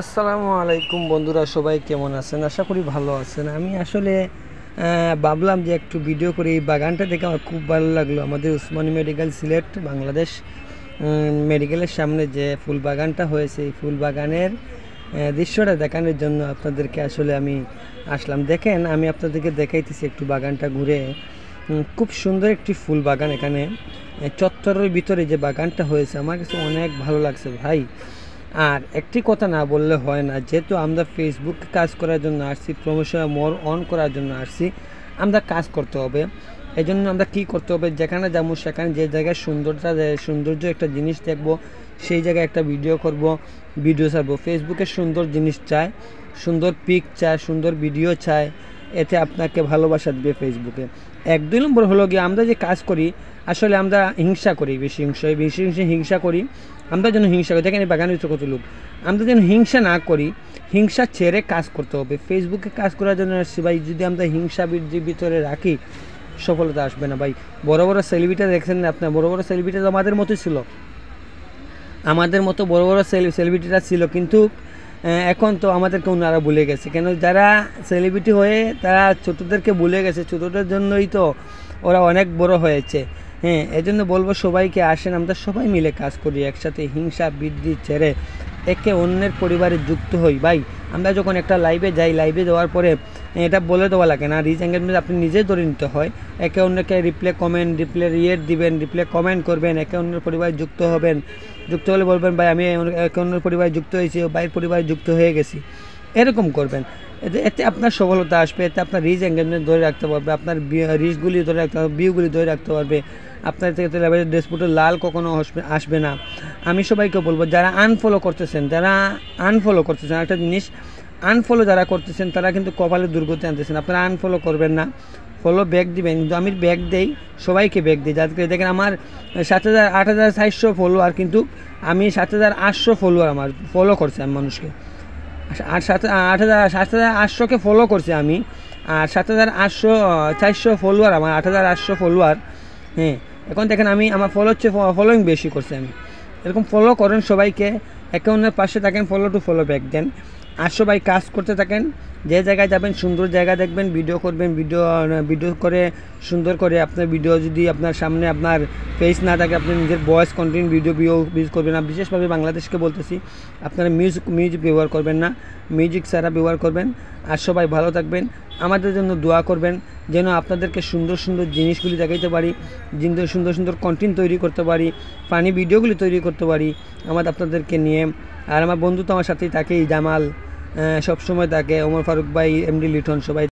আসসালামু আলাইকুম বন্ধুরা, সবাই কেমন আছেন? আশা করি ভালো আছেন। আমি আসলে ভাবলাম যে একটু ভিডিও করি। এই বাগানটা দেখে আমার খুব ভালো লাগলো। আমাদের উসমানী মেডিকেল সিলেট বাংলাদেশ মেডিকেলের সামনে যে ফুল বাগানটা হয়েছে, এই ফুল বাগানের দৃশ্যটা দেখানোর জন্য আপনাদেরকে আসলে আমি আসলাম। দেখেন, আমি আপনাদেরকে দেখাইতেছি একটু বাগানটা ঘুরে। খুব সুন্দর একটি ফুল বাগান এখানে চত্বরের ভিতরে যে বাগানটা হয়েছে, আমার কাছে অনেক ভালো লাগছে ভাই। আর একটি কথা না বললে হয় না, যেহেতু আমরা ফেসবুকে কাজ করার জন্য আসছি, প্রমোশন মোর অন করার জন্য আসছি, আমরা কাজ করতে হবে। এই জন্য আমরা কী করতে হবে, যেখানে যাবো সেখানে যে জায়গায় সৌন্দর্য একটা জিনিস দেখবো, সেই জায়গায় একটা ভিডিও করব, ভিডিও ছাড়বো। ফেসবুকে সুন্দর জিনিস চায়, সুন্দর পিক চায়, সুন্দর ভিডিও চায়, এতে আপনাকে ভালোবাসা দেবে ফেসবুকে। 1-2 নম্বর হলো গিয়ে, আমরা যে কাজ করি আসলে আমরা হিংসা করি, বেশি হিংসা করি। আমরা যেন হিংসা করি, দেখেন এই বাগানের কত লোক, আমরা যেন হিংসা না করি। হিংসা ছেড়ে কাজ করতে হবে। ফেসবুকে কাজ করার জন্য আসছি ভাই। যদি আমরা হিংসা বৃদ্ধির ভিতরে রাখি, সফলতা আসবে না ভাই। বড় বড় সেলিব্রিটি দেখছেন না আপনার, বড় বড় সেলিব্রিটি আমাদের মতোই ছিল, আমাদের মতো বড় বড় সেলিব্রিটিরা ছিল, কিন্তু এখন তো আমাদেরকে ওনারা ভুলে গেছে। কেন? যারা সেলিব্রিটি হয়ে তারা ছোটোদেরকে ভুলে গেছে। ছোটোদের জন্যই তো ওরা অনেক বড় হয়েছে। হ্যাঁ, এজন্য বলবো সবাইকে, আসেন আমরা সবাই মিলে কাজ করি একসাথে, হিংসা বৃদ্ধি ছেড়ে একে অন্যের পরিবারে যুক্ত হই ভাই। আমরা যখন একটা লাইভে যাই, লাইভে যাওয়ার পরে এটা বলে দেওয়া লাগে না, রিচ এঙ্গেজমেন্ট আপনি নিজেই ধরে নিতে হয়। একে অন্যকে রিপ্লে দিবেন, রিপ্লে কমেন্ট করবেন, একে অন্যের পরিবারে যুক্ত হবেন। যুক্ত হলে বলবেন ভাই আমি একে অন্যের পরিবারে যুক্ত হয়েছি, ভাইয়ের পরিবারে যুক্ত হয়ে গেছি, এরকম করবেন। এতে আপনার সফলতা আসবে, এতে আপনার রিচ এঙ্গেজমেন্ট ধরে রাখতে পারবে, আপনার রিচগুলি ধরে রাখতে পারবে, ভিউগুলি ধরে রাখতে পারবে। আপনার থেকে ডেসপুটে লাল কখনো আসবে না। আমি সবাইকে বলবো, যারা আনফলো করতেছেন একটা জিনিস, আনফলো যারা করতেছেন তারা কিন্তু কপালে দুর্গতি আনতেছেন। আপনারা আনফলো করবেন না, ফলো ব্যাক দিবেন। কিন্তু আমি ব্যাক দেই, সবাইকে ব্যাক দিই। যাদেরকে দেখেন আমার 7,000-8,400 ফলোয়ার, কিন্তু আমি 7,800 ফলোয়ার আমার ফলো করছে আমি মানুষকে। 7,800কে ফলো করছি আমি, আর 7,400 ফলোয়ার আমার, 8,800 ফলোয়ার। হ্যাঁ, এখন দেখেন আমি আমার ফলোইং বেশি করছি আমি। এরকম ফলো করেন সবাইকে, একে অন্যের পাশে থাকেন, follow to follow back then. আর সবাই কাজ করতে থাকেন। যে জায়গায় যাবেন সুন্দর জায়গা দেখবেন, ভিডিও করবেন, ভিডিও করে সুন্দর করে আপনার ভিডিও, যদি আপনার সামনে আপনার ফেস না থাকে, আপনি নিজের ভয়েস কন্টেন্ট ভিডিও ইউজ করবেন না। বিশেষভাবে বাংলাদেশকে বলতেছি, আপনারা মিউজিক ব্যবহার করবেন না, মিউজিক ছাড়া ব্যবহার করবেন। আর সবাই ভালো থাকবেন, আমাদের জন্য দোয়া করবেন, যেন আপনাদেরকে সুন্দর সুন্দর জিনিসগুলি দেখাইতে পারি, সুন্দর সুন্দর কন্টেন্ট তৈরি করতে পারি, ফানি ভিডিওগুলি তৈরি করতে পারি আপনাদেরকে নিয়ে। আর আমার বন্ধু তো আমার সাথেই থাকে, জামাল সবসময় থাকে, ওমর ফারুক ভাই, এমডি লিটন, সবাই।